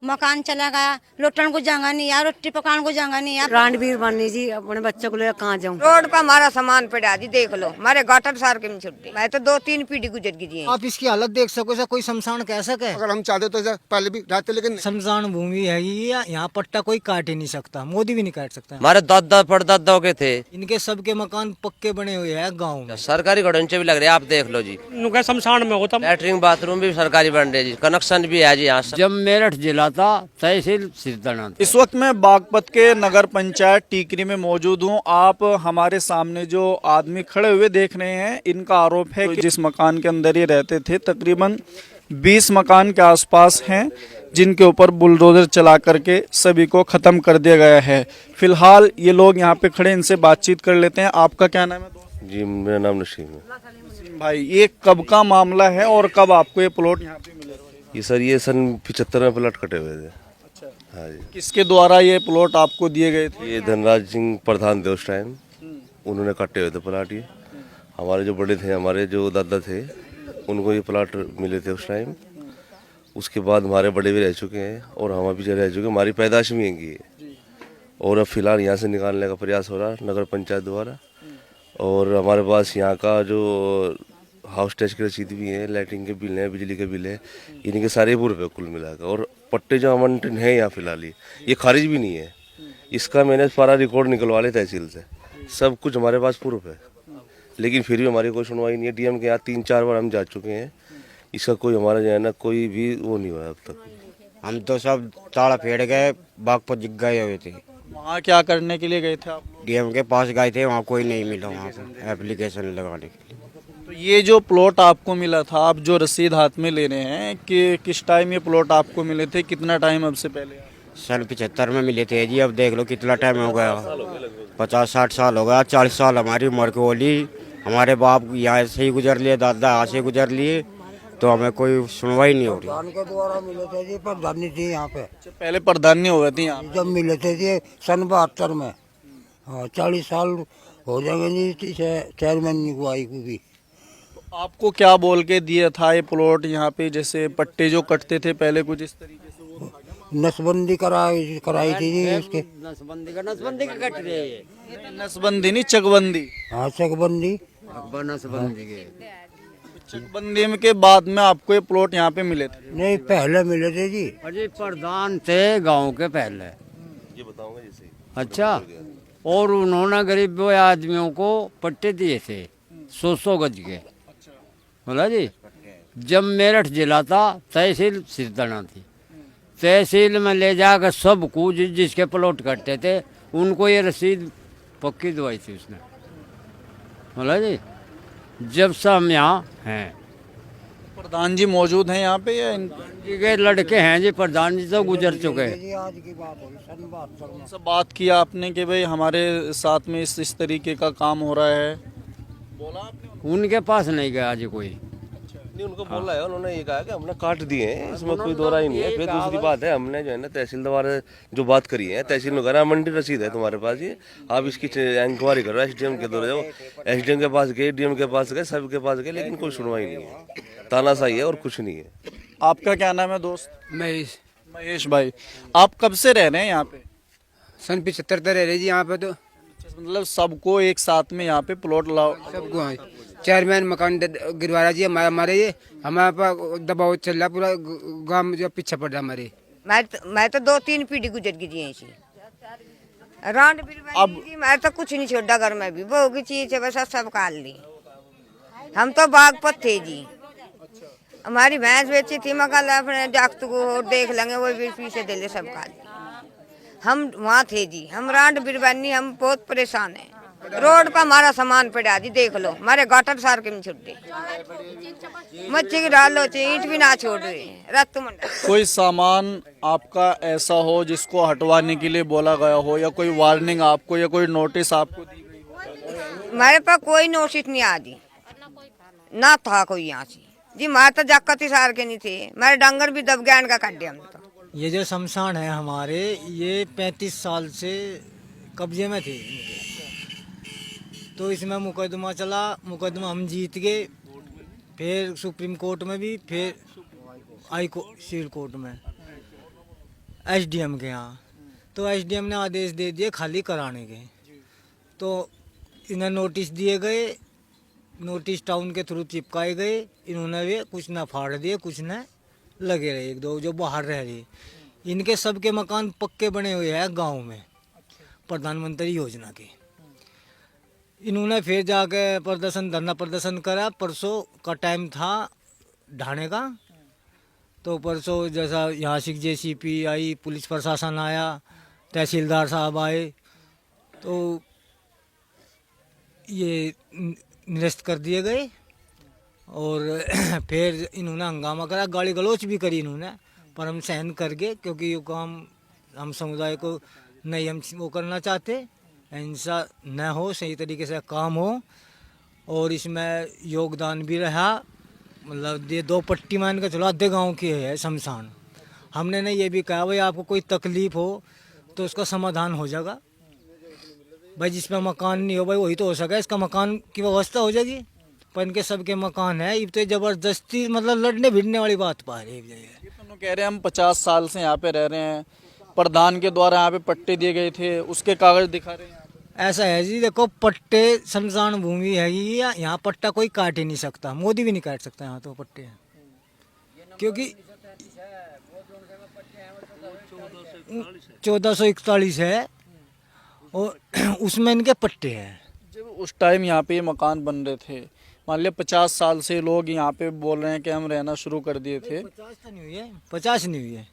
मकान चला गया, लुटन को जगह नहीं यार, रोटी पकाने को जगह नहीं यार। रणवीर बनी जी, अपने बच्चों को लेकर कहाँ जाऊँ। रोड पर हमारा सामान पड़ा जी, देख लो हमारे गटर सार के में छुट्टी। मैं तो 2-3 पीढ़ी गुजर गई जी। आप इसकी हालत देख सको, ऐसा कोई शमशान कह सके। अगर हम चाहते तो पहले भी रहते, लेकिन शमशान भूमि है ये, यहाँ पट्टा कोई काट ही नहीं सकता, मोदी भी नहीं काट सकता। हमारे दादा परदादा के थे, इनके सबके मकान पक्के बने हुए हैं गाँव में। सरकारी घड़ंचे भी लग रहे हैं, आप देख लो जी। शमशान में होता, लैट्रिन बाथरूम भी सरकारी बन रहे जी, कनेक्शन भी है जी यहाँ। जब मेरठ जिला था तहसील सिरदना। इस वक्त मैं बागपत के नगर पंचायत टीकरी में मौजूद हूं। आप हमारे सामने जो आदमी खड़े हुए देख रहे हैं, इनका आरोप है कि जिस मकान के अंदर ये रहते थे, तकरीबन 20 मकान के आसपास हैं जिनके ऊपर बुलडोजर चला करके सभी को खत्म कर दिया गया है। फिलहाल ये लोग यहाँ पे खड़े, इनसे बातचीत कर लेते हैं। आपका क्या नाम है दोस्त? जी मेरा नाम नसीम है। नसीम भाई, ये कब का मामला है और कब आपको ये प्लॉट यहाँ पे मिले? ये सर ये सन 75 में प्लाट कटे हुए थे। हाँ जी। किसके द्वारा ये प्लॉट आपको दिए गए थे? ये धनराज सिंह प्रधान थे उस टाइम, उन्होंने काटे हुए थे प्लाट। ये हमारे जो बड़े थे, हमारे जो दादा थे, उनको ये प्लाट मिले थे उस टाइम। उसके बाद हमारे बड़े भी रह चुके हैं और हम भी रह चुके हैं, हमारी पैदाश भी यहीं की है। और अब फिलहाल यहाँ से निकालने का प्रयास हो रहा है नगर पंचायत द्वारा। और हमारे पास यहाँ का जो हाउस टैक्स की रसीद भी है, लाइटिंग के बिल हैं, बिजली के बिल है, इनके सारे पूरे पे कुल मिलाकर। और पट्टे जो आवंटन है यहाँ फिलहाल ये खारिज भी नहीं है। इसका मैंने सारा रिकॉर्ड निकलवा लिया तहसील से, सब कुछ हमारे पास प्रूफ है, लेकिन फिर भी हमारी कोई सुनवाई नहीं है। डीएम के यहाँ 3-4 बार हम जा चुके हैं, इसका कोई हमारा जो है ना कोई भी वो नहीं हुआ अब तक। हम तो सब ताड़ा फेड़ गए, बागपत गए हुए थे। वहाँ क्या करने के लिए गए थे आप लोग? डीएम के पास गए थे, वहाँ कोई नहीं मिला, वहाँ पे एप्लीकेशन लगाने के लिए। तो ये जो प्लॉट आपको मिला था, आप जो रसीद हाथ में ले रहे हैं, कि किस टाइम ये प्लॉट आपको मिले थे, कितना टाइम अब से पहले? सन 75 में मिले थे जी। अब देख लो कितना टाइम हो गया, 50-60 साल हो गया। 40 साल हमारी उम्र की होली। हमारे बाप यहाँ से ही गुजर लिए, दादा यहाँ से गुजर लिए, तो हमें कोई सुनवाई नहीं हो रही। प्रधान के द्वारा मिले थे जी, प्रधानी थी यहाँ पे। पहले प्रधानी हो गए थे यहाँ? जब मिले थे जी सन 72 में। हाँ 40 साल हो जाएंगे जी चेयरमैन निगुआई को भी। आपको क्या बोल के दिया था ये प्लॉट यहाँ पे? जैसे पट्टे जो कटते थे पहले कुछ इस तरीके से वो नसबंदी कराई थी जी उसके। नसबंदी का कट रहे हैं। नसबंदी नहीं, चकबंदी। हाँ चकबंदी। नसबंदी के चकबंदी के बाद में आपको ये प्लॉट यहाँ पे मिले थे? नहीं पहले मिले थे जी। अजय प्रधान थे गांव के पहले, ये बताऊंगा जैसे। अच्छा। और उन्होंने गरीब आदमियों को पट्टे दिए थे 100 गज के, बोला जी। जब मेरठ जिला था तहसील सिरदना थी, तहसील में ले जाकर सब कुछ जिसके प्लॉट कटते थे उनको ये रसीद पक्की दवाई थी उसने, बोला जी। जब से हम यहाँ हैं। प्रधान जी मौजूद हैं यहाँ पे या जी के लड़के हैं जी? प्रधान जी तो गुजर चुके हैं। जी आज की बात है सन 72 में। सब बात किया आपने कि भाई हमारे साथ में इस तरीके का काम हो रहा है, बोला आपने? उनके पास नहीं गया जी कोई। नहीं, उनको बोला है, उन्होंने ये कहा कि हमने काट दिए हैं, इसमें कोई दो राय नहीं है। फिर दूसरी बात है, हमने जो है ना तहसील द्वारा जो बात करी है, तहसील में करा मंडी रसीद है तुम्हारे पास, ये आप इसकी इंक्वायरी करो। एसडीएम के द्वारा जाओ, एसडीएम के पास गए, डीएम के पास गए, सबके पास गए, लेकिन कोई सुनवाई नहीं है। तानाशाही है और कुछ नहीं है। आपका क्या नाम है दोस्त? महेश। महेश भाई, आप कब से रह रहे हैं यहाँ पे? सन 75 तक रह रहे जी यहाँ पे। तो मतलब सबको एक साथ में यहाँ पे प्लॉट लाओ? सबको चेयरमैन मकान गिरवाया जी हमारे ये, हमारे पास दबाव चल रहा, पूरा गांव जो पीछे पड़ रहा हमारे। मैं तो 2-3 पीढ़ी गुजर गई जी ऐसी। रांड बिरबानी जी, मैं तो कुछ नहीं छोड़ा घर में भी, वो की चीज है बस सब काल ली। हम तो बागपत थे जी, हमारी भैंस बेची थी, मकान अपने डाक्ट को देख लेंगे, वो भी पीछे दे ले सब काल। हम वहाँ थे जी, हम रांड बिरबानी, हम बहुत परेशान हैं। रोड पर हमारा सामान पड़ा जी, देख लो हमारे गटर सार के में छुट्टी। मच्छी की डालो, ईंट भी ना छोड़ रहे रत्तु मंडल। कोई सामान आपका ऐसा हो जिसको हटवाने के लिए बोला गया हो, या कोई वार्निंग आपको या कोई नोटिस आपको दी गई हो? हमारे पास कोई नोटिस नहीं आ दी, ना था कोई यहाँ से जी। हमारे तो जक्कत ही सार के नहीं थे, हमारे डंगर भी दब गए का कड्डे। हम तो ये जो शमशान है हमारे, ये 35 साल से कब्जे में थे, तो इसमें मुकदमा चला, मुकदमा हम जीत गए, फिर सुप्रीम कोर्ट में भी, फिर सिविल कोर्ट में। एसडीएम के यहाँ। तो एसडीएम ने आदेश दे दिए खाली कराने के। तो इन्हें नोटिस दिए गए, नोटिस टाउन के थ्रू चिपकाए गए। इन्होंने वे कुछ ना फाड़ दिए, कुछ न लगे रहे, एक दो जो बाहर रह रहे। इनके सबके मकान पक्के बने हुए हैं गांव में प्रधानमंत्री योजना के। इन्होंने फिर जाके धरना प्रदर्शन करा। परसों का टाइम था ढाने का। तो परसों जैसा यहाँ से जेसीपी आई, पुलिस प्रशासन आया, तहसीलदार साहब आए, तो ये निरस्त कर दिए गए। और फिर इन्होंने हंगामा करा, गाली गलौच भी करी इन्होंने, पर हम सहन कर गए क्योंकि ये काम हम समुदाय को नहीं हम वो करना चाहते। हिंसा न हो, सही तरीके से काम हो। और इसमें योगदान भी रहा, मतलब ये 2 पट्टी मान के चलो आधे गाँव की है शमशान। हमने ने ये भी कहा भाई आपको कोई तकलीफ हो तो उसका समाधान हो जाएगा भाई। जिसमें मकान नहीं हो भाई वही तो हो सका, इसका मकान की व्यवस्था हो जाएगी। पर इनके सबके मकान है। ये तो जबरदस्ती मतलब लड़ने भिड़ने वाली बात पा रहे हैं। ये तो कह रहे हैं हम 50 साल से यहाँ पे रह रहे हैं, प्रधान के द्वारा यहाँ पे पट्टे दिए गए थे, उसके कागज दिखा रहे हैं। ऐसा है जी, देखो पट्टे शमशान भूमि है ये, यहाँ पट्टा कोई काट ही नहीं सकता, मोदी भी नहीं काट सकता यहाँ तो पट्टे हैं। क्योंकि 1441 है और उसमें इनके पट्टे हैं। जब उस टाइम यहाँ पे ये मकान बन रहे थे, मान लिया 50 साल से लोग यहाँ पे बोल रहे हैं कि हम रहना शुरू कर दिए थे। 50 तो नहीं हुई है, 50 नहीं हुई है,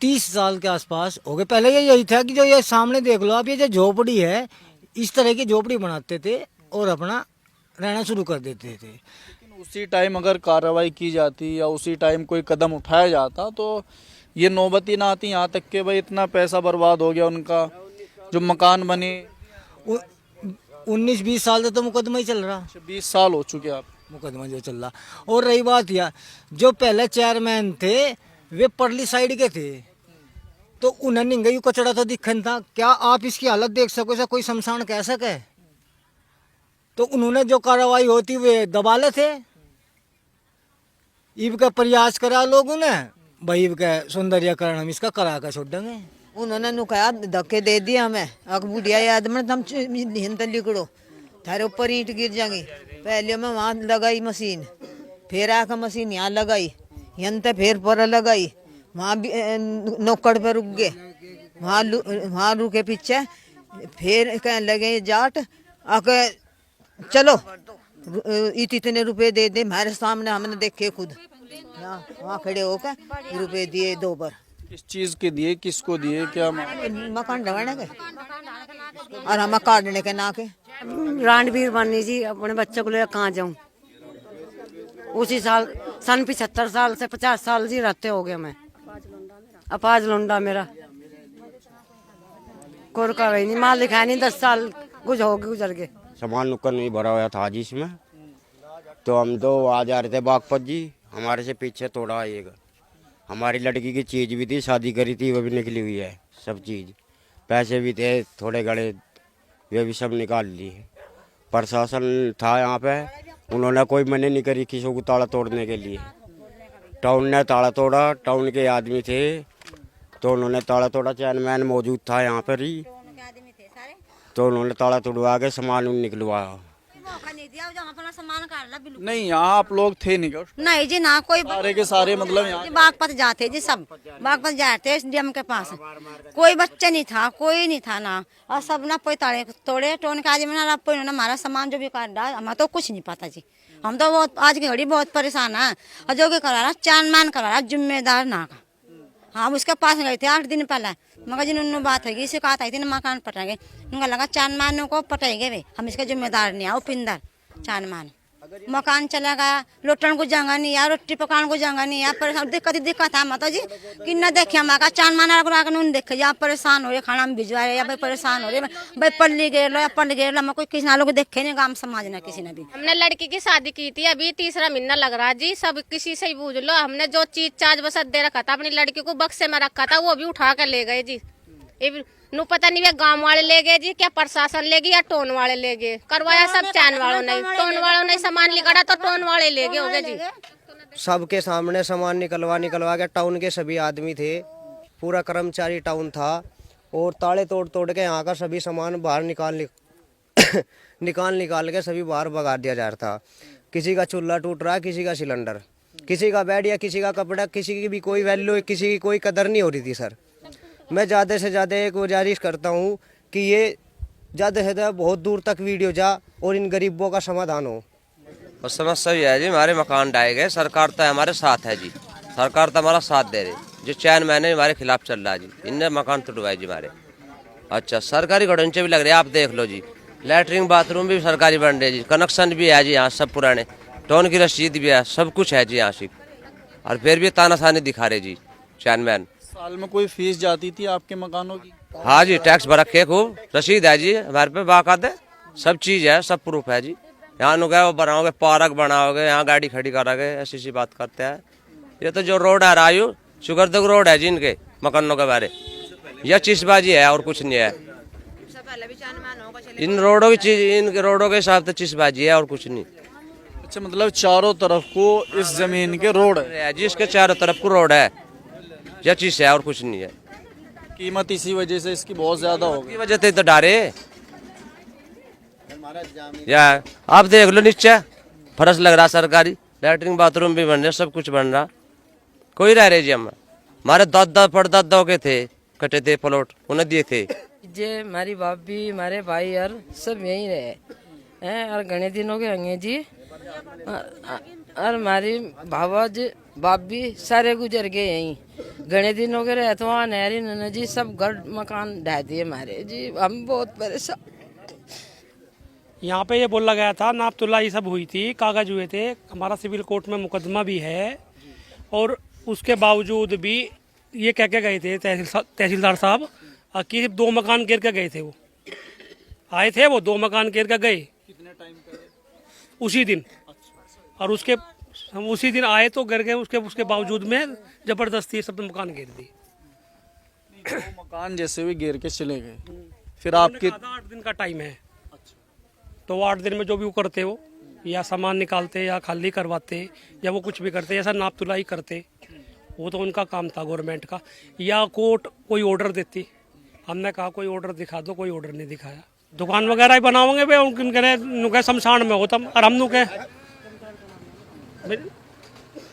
30 साल के आसपास हो गए। पहले ये यही था कि जो ये सामने देख लो आप, ये जो झोपड़ी है इस तरह की झोपड़ी बनाते थे और अपना रहना शुरू कर देते थे। लेकिन उसी टाइम अगर कार्रवाई की जाती या उसी टाइम कोई कदम उठाया जाता तो ये नौबत ही ना आती यहाँ तक कि भाई इतना पैसा बर्बाद हो गया उनका, जो मकान बने। 19-20 साल से तो मुकदमा ही चल रहा। 20 साल हो चुके आप मुकदमा जो चल रहा। और रही बात यह, जो पहले चेयरमैन थे वे परली साइड के थे, तो उन्हें नहीं गई कचड़ा तो दिखन था। क्या आप इसकी हालत देख सको ऐसा कोई शमशान कह सके? तो उन्होंने जो कार्रवाई होती वे दबाले थे। ईब का प्रयास करा लोगों ने भाई, का सौंदर्यकरण हम इसका करा कर छोड़ देंगे। उन्होंने नुकाया धक्के दे दिए हमें, अक बुढ़िया याद में हम हिंद लिकड़ो थारे ऊपर ईंट गिर जाएंगी। पहले मैं वहाँ लगाई मशीन, फिर आकर मशीन यहाँ लगाई, यंत्र फिर पर लगाई, वहाँ भी नौकड़ पे रुक गए, वहाँ रुके पीछे, फिर कहने लगे जाट आके चलो इतने रुपए दे दे। हमारे सामने हमने देखे खुद, वहाँ खड़े होकर रुपए दिए 2 बार। किस चीज के दिए, किसको दिए, क्या मकान ढवाने के और हम काटने के ना के। रणबीर बनी जी, अपने बच्चे को लेकर कहाँ जाऊँ? उसी साल सन 75 साल से 50 साल जी रहते हो गए। मैं अपाज लुंडा मेरा कोर का नहीं, मालिक है नहीं, 10 साल गुजर गए। सामान नुक्कड़ नहीं भरा हुआ था जी इसमें। तो हम तो आ जा रहे थे बागपत जी, हमारे से पीछे तोड़ा आएगा। हमारी लड़की की चीज़ भी थी, शादी करी थी, वो भी निकली हुई है सब चीज़। पैसे भी थे थोड़े घड़े, वे भी सब निकाल लिए। प्रशासन था यहाँ पे, उन्होंने कोई मना नहीं करी किसी को ताला तोड़ने के लिए। टाउन ने ताला तोड़ा, टाउन के आदमी थे तो उन्होंने ताला तोड़ा। चेयरमैन मौजूद था यहाँ पर ही, तो उन्होंने ताला तोड़वा के सामान निकलवाया। नहीं यहाँ आप लोग थे नहीं जी, ना कोई सारे के सारे मतलब यहाँ बागपत जाते जी, सब बागपत जाते एसडीएम के पास। कोई बच्चा नहीं था, कोई नहीं था ना, और सब ना कोई ताड़े तोड़े टोन के आदमी ना इन्होंने हमारा सामान जो भी काट डाला। हमें तो कुछ नहीं पता जी, हम तो बहुत आज की घड़ी बहुत परेशान है। और जो भी करा रहा चांदमान करा रहा जिम्मेदार ना का। हम उसके पास गए थे 8 दिन पहले, मगर जिन्होंने बात है इसे कहा था इतने मकान पटाएंगे, उनका लगा चांदमान को पटाएंगे वे, हम इसके जिम्मेदार नहीं आओ पिंदर चांदमान। मकान चला गया, लुटन को जगह नहीं है, रोटी पकाने को जगह नहीं है, पर दिक्कत है माता जी कि न देखे हम चांदमान देखे जी। आप परेशान हो रहे, खाना में भिजवा रहे, या भाई परेशान हो रहे भाई पल्ली गे लो या पल्ली गे लो, कोई किसी लोग देखे नहीं, गांव समाज ने किसी ने भी। हमने लड़की की शादी की थी, अभी 3रा महीना लग रहा जी। सब किसी से ही पूछ लो, हमने जो चीज चार्ज बस दे रखा था अपनी लड़की को बक्से में रखा था, वो भी उठा कर ले गए जी। नु पता नहीं वे गांव वाले ले गए जी, क्या प्रशासन ले गए या टोन वाले ले गए। करवाया सब चांद वालों ने, टोन वालों ने सामान निकाला तो टोन वाले ले गए जी। सबके सामने सामान निकलवा के टाउन के सभी आदमी थे, पूरा कर्मचारी टाउन था और ताले तोड़ तोड़ के यहाँ का सभी सामान बाहर निकाल के सभी बाहर भगा दिया जा रहा था। किसी का चूल्हा टूट रहा है, किसी का सिलेंडर, किसी का बेड या किसी का कपड़ा, किसी की भी कोई वैल्यू, किसी की कोई कदर नहीं हो रही थी। सर मैं ज़्यादा से ज़्यादा एक गुजारिश करता हूँ कि ये ज़्यादा से ज़्यादा बहुत दूर तक वीडियो जा और इन गरीबों का समाधान हो। और समस्या ये है जी, हमारे मकान ढाए गए, सरकार तो हमारे साथ है जी, सरकार तो हमारा साथ दे रही। जो चेयरमैन है हमारे खिलाफ चल रहा है जी, इनने मकान तोड़वाए जी हमारे। अच्छा, सरकारी गड़ंचे भी लग रहे हैं, आप देख लो जी। लैटरिन बाथरूम भी सरकारी बन रहे जी, कनेक्शन भी है जी यहाँ सब पुराने, टोन की रसीद भी है, सब कुछ है जी यहाँ से। और फिर भी तानाशानी दिखा रहे जी चेयरमैन। साल में कोई फीस जाती थी आपके मकानों की? हाँ जी, टैक्स भरा के खूब, रसीद है जी हमारे पे बाकायदा, सब चीज है, सब प्रूफ है जी। यहाँ नु गए वो बनाओगे, पार्क बनाओगे, यहाँ गाड़ी खड़ी कराओगे, ऐसी सी बात करते हैं। ये तो जो रोड है रायू शुगरदग रोड है जी इनके मकानों के बारे, यह चीजबाजी है और कुछ नहीं है। इन रोडों की चीज, इन रोडों के हिसाब से चीजबाजी है और कुछ नहीं। अच्छा, मतलब चारों तरफ को इस जमीन के रोड है जी, इसके चारों तरफ को रोड है, यह चीज है और कुछ नहीं है। कीमत इसी वजह से इसकी बहुत ज्यादा होगी। वजह से तो डारे या आप देख लो, नीचे फर्श लग रहा सरकारी, लैटरिन बाथरूम भी बन रहे, सब कुछ बन रहा, कोई रह रहे जी। हम हमारे दादा परदादाओं के थे, कटे थे प्लॉट, उन्हें दिए थे। जे हमारी बाप भी, हमारे भाई और सब यहीं रहे हैं और घने दिनों के हंगे जी। और हमारी भावा जी बाप भी सारे गुजर गए यहीं, घने दिनों के रहे तो वहाँ नहरी नन्ना जी सब घर मकान ढा दिए हमारे जी। हम बहुत परेशान। यहाँ पे ये बोला गया था नापतुल्ला ये सब हुई थी, कागज हुए थे, हमारा सिविल कोर्ट में मुकदमा भी है। और उसके बावजूद भी ये कह के गए थे तहसीलदार साहब कि 2 मकान गिर के गए थे। वो आए थे, वो 2 मकान गिर के गए। कितने टाइम का? उसी दिन। और उसके हम उसी दिन आए तो गिर गए, उसके बावजूद में जबरदस्ती सब मकान गिर दी। 2 मकान जैसे भी गिर के चले गए, फिर आपके 8 दिन का टाइम है। तो वो 8 दिन में जो भी वो करते हो, या सामान निकालते या खाली करवाते या वो कुछ भी करते, ऐसा नाप तुलाई करते, वो तो उनका काम था गवर्नमेंट का। या कोर्ट कोई ऑर्डर देती, हमने कहा कोई ऑर्डर दिखा दो, कोई ऑर्डर नहीं दिखाया। दुकान वगैरह ही बनाओगे भाई, उनके शमशान में होता। और हम के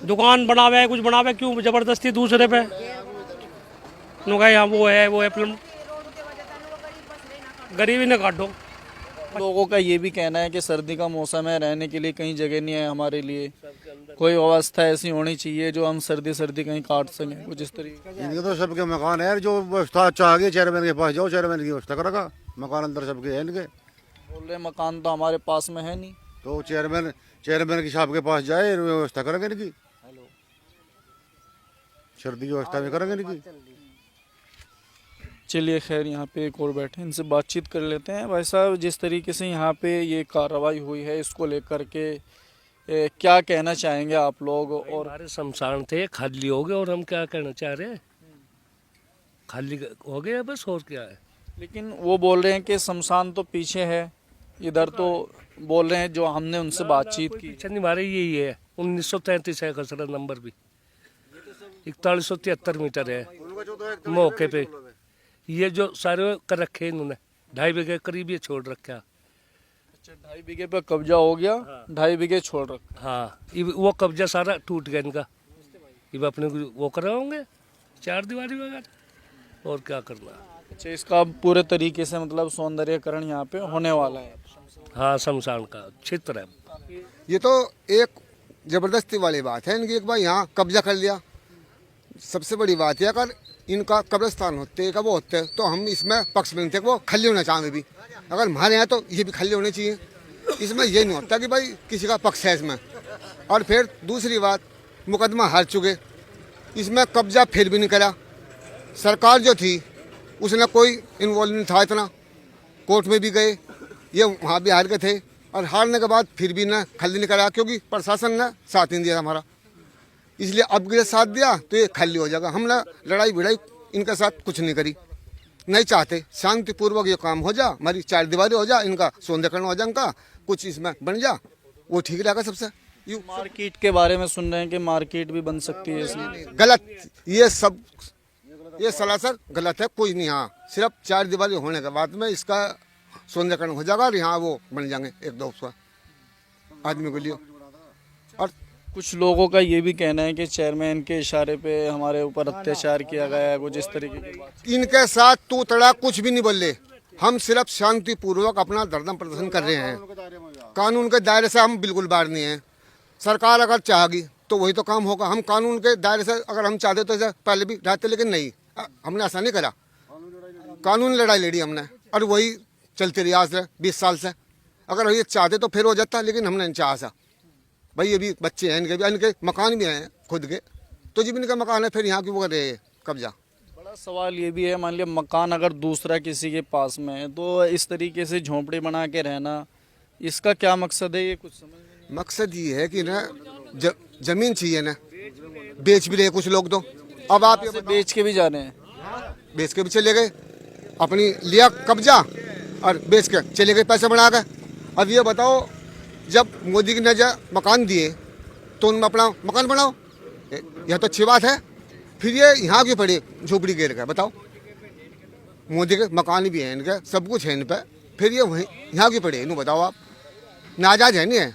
दुकान बनावे, कुछ बनावे, क्यों जबरदस्ती दूसरे पे नुका यहाँ वो है गरीबी ने काटो। लोगों का ये भी कहना है कि सर्दी का मौसम है, रहने के लिए कहीं जगह नहीं है हमारे लिए, कोई व्यवस्था ऐसी होनी चाहिए जो हम सर्दी कहीं काट सकें, कुछ इस तरीके। इनके तो सबके मकान है, जो व्यवस्था चाहिए चेयरमैन के पास जाओ, चेयरमैन की व्यवस्था करेगा। मकान अंदर सबके है इनके। बोल रहे मकान तो हमारे पास में है नहीं, तो चेयरमैन के साहब के पास जाए, व्यवस्था करेंगे इनकी, सर्दी की व्यवस्था भी करेंगे इनकी। चलिए खैर, यहाँ पे एक और बैठे, इनसे बातचीत कर लेते हैं। भाई साहब, जिस तरीके से यहाँ पे ये कार्रवाई हुई है, इसको लेकर के क्या कहना चाहेंगे आप लोग? और हमारे शमशान थे, खाली हो गए, और हम क्या कहना चाह रहे हैं, खाली हो गया बस, और क्या है। लेकिन वो बोल रहे हैं कि शमशान तो पीछे है, इधर तो बोल रहे हैं, जो हमने उनसे बातचीत की, पीछे नहीं, हमारे यही है 1933 है खसरा नंबर भी, 4173 मीटर है मौके पे। ये जो सारे कर रखे इन्होंने 2.5 बीघे करीब ये छोड़ रखा। अच्छा, 2.5 बीघे पे कब्जा हो गया, 2.5 बीघे छोड़ रखा। हाँ, वो कब्जा सारा टूट गया इनका, ये अपने वो कराओगे 4 दीवारी वगैरह, और क्या करना। अच्छा, इसका पूरे तरीके से मतलब सौंदर्यकरण यहाँ पे होने वाला है। हाँ, शमशान का क्षेत्र है। ये तो एक जबरदस्ती वाली बात है इनकी, एक बार यहाँ कब्जा कर लिया। सबसे बड़ी बात है, अगर इनका कब्रिस्तान होते का वो होते तो हम इसमें पक्ष में थे, वो खाली होना चाहेंगे भी। अगर हमारे यहाँ तो ये भी खाली होने चाहिए, इसमें ये नहीं होता कि भाई किसी का पक्ष है इसमें। और फिर दूसरी बात, मुकदमा हार चुके, इसमें कब्जा फिर भी नहीं करा। सरकार जो थी उसने कोई इन्वॉल्व नहीं था इतना, कोर्ट में भी गए, ये वहाँ भी हार गए थे, और हारने के बाद फिर भी ना खाली नहीं करा, क्योंकि प्रशासन ने साथ नहीं दिया हमारा। इसलिए अब ये साथ दिया तो ये खाली हो जाएगा। हमने लड़ाई भिड़ाई इनके साथ कुछ नहीं करी, नहीं चाहते, शांतिपूर्वक ये काम हो जा, हमारी 4 दीवारी हो जा, इनका सौंदर्यकरण हो जा, इनका कुछ इसमें बन जा, वो ठीक रहेगा सबसे। मार्केट के बारे में सुन रहे हैं कि मार्केट भी बन सकती है इसमें, गलत, ये सब ये सरासर गलत है, कोई नहीं। हाँ, सिर्फ 4 दीवारी होने के बाद में इसका सौंदर्यकरण हो जाएगा और यहाँ वो बन जाएंगे 1-2 आदमी के लिए। और कुछ लोगों का ये भी कहना है कि चेयरमैन के इशारे पे हमारे ऊपर अत्याचार किया गया है, कुछ इस तरीके की बात। इनके साथ तू तड़ा कुछ भी नहीं बोल रहे, हम सिर्फ शांतिपूर्वक अपना धरना प्रदर्शन कर रहे हैं। कानून के दायरे से हम बिल्कुल बाहर नहीं हैं। सरकार अगर चाहेगी तो वही तो काम होगा। हम कानून के दायरे से अगर हम चाहते तो पहले भी रहते, लेकिन नहीं, हमने ऐसा नहीं करा। कानून लड़ाई लड़ी हमने और वही चलती रही आज से 20 साल से। अगर ये चाहते तो फिर हो जाता, लेकिन हमने नहीं चाहा सा। भाई ये भी बच्चे हैं, इनके मकान भी हैं खुद के, तो जब इनका मकान है फिर यहाँ की वो कर रहे हैं कब्जा। बड़ा सवाल ये भी है, मान लिया मकान अगर दूसरा किसी के पास में है तो इस तरीके से झोंपड़ी बना के रहना, इसका क्या मकसद है? ये कुछ समझ में मकसद ये है कि ना जमीन चाहिए ना, बेच भी रहे कुछ लोग तो। अब आप ये बेच के भी जा रहे हैं, बेच के भी चले गए, अपनी लिया कब्जा और बेच के चले गए पैसे बना कर। अब ये बताओ, जब मोदी की नजर मकान दिए तो उनमें अपना मकान बनाओ, यह तो अच्छी बात है। फिर ये यहाँ क्यों पड़े झोपड़ी गिर कर? बताओ, मोदी के मकान भी हैं इनके, सब कुछ है इन पर, फिर ये वहीं यहाँ क्यों पड़े? इन्हें बताओ आप, नाजायज है नहीं है?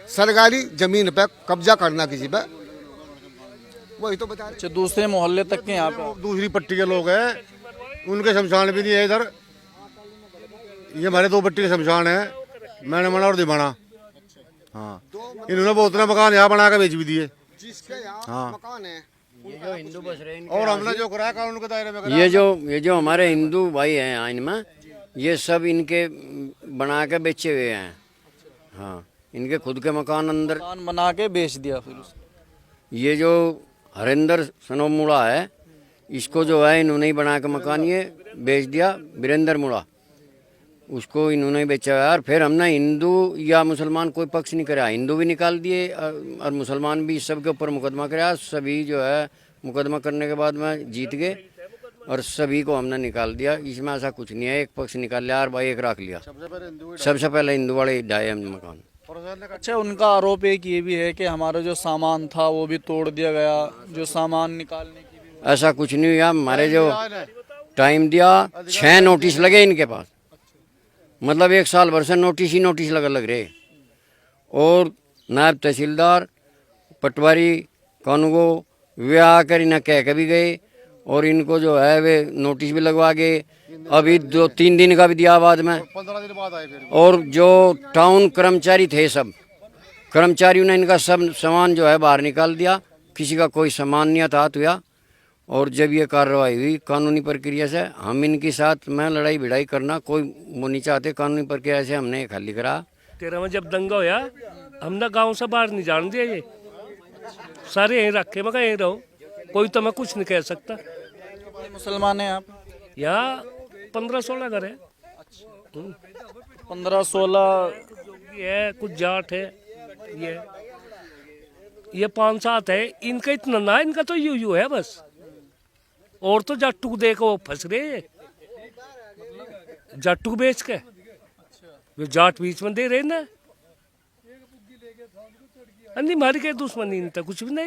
सरकारी जमीन पर कब्जा करना किसी पर, वही तो बता रहे। दूसरे मोहल्ले तक के यहाँ पे दूसरी पट्टी के लोग हैं, उनके शमशान भी नहीं है इधर। ये हमारे 2 पट्टी के शमशान है, मैंने मना और दिवाना। हाँ, इन्होंने बहुत ना मकान यहाँ बना के बेच भी दिए। जिसके यहाँ मकान है जो हिंदू बस रहे और हमने जो कराया कानून के दायरे में, ये जो हमारे हिंदू भाई हैं यहाँ इनमें, ये सब इनके बना के बेचे हुए हैं। हाँ, इनके खुद के मकान अंदर मकान बना के बेच दिया। फिर ये जो हरिंदर सनोब मुड़ा है, इसको जो है इन्होंने ही बना के मकान ये बेच दिया। वीरेंद्र मुड़ा, उसको इन्होंने ही बेचा है। और फिर हमने हिंदू या मुसलमान कोई पक्ष नहीं कराया, हिंदू भी निकाल दिए और मुसलमान भी, सबके ऊपर मुकदमा कराया। सभी जो है मुकदमा करने के बाद में जीत गए और सभी को हमने निकाल दिया। इसमें ऐसा कुछ नहीं है, एक पक्ष निकाल लिया और भाई एक रख लिया। सबसे पहले हिंदू वाले ढाए हम मकान। अच्छा, उनका आरोप एक ये भी है कि हमारा जो सामान था वो भी तोड़ दिया गया, जो सामान निकालने की भी। ऐसा कुछ नहीं हुआ। हमारे जो टाइम दिया, 6 नोटिस लगे इनके पास, मतलब 1 साल भर से नोटिस ही नोटिस लग रहे। और नायब तहसीलदार, पटवारी, कानूगो वे आकर इन्हें कह के भी गए और इनको जो है वे नोटिस भी लगवा गए। अभी 2-3 दिन का भी दिया बाद में। 15 दिन बाद आए फिर। और जो टाउन कर्मचारी थे, सब कर्मचारियों ने इनका सब सामान जो है बाहर निकाल दिया, किसी का कोई सामान नहीं हताहत हुआ। और जब ये कार्रवाई हुई कानूनी प्रक्रिया से, हम इनके साथ में लड़ाई भिड़ाई करना कोई वो नहीं चाहते। कानूनी प्रक्रिया से हमने खाली करा। 13 में जब दंगा होया, हमने गांव से बाहर नहीं जान दिया। ये सारे यहीं रखे, मैं यहीं रहो, कोई तो मैं कुछ नहीं कह सकता। मुसलमान हैं आप? यहाँ 15-16 घर है। 15-16 है, कुछ जाट है, ये 5-7 है। इनका इतना ना, इनका तो यू है बस। और तो जाटू देखो फंस रहे, जाटू बेच के वे जाट बीच में दे रहे ना। अन्नी मारी के दुश्मनी नहीं था, कुछ भी नहीं।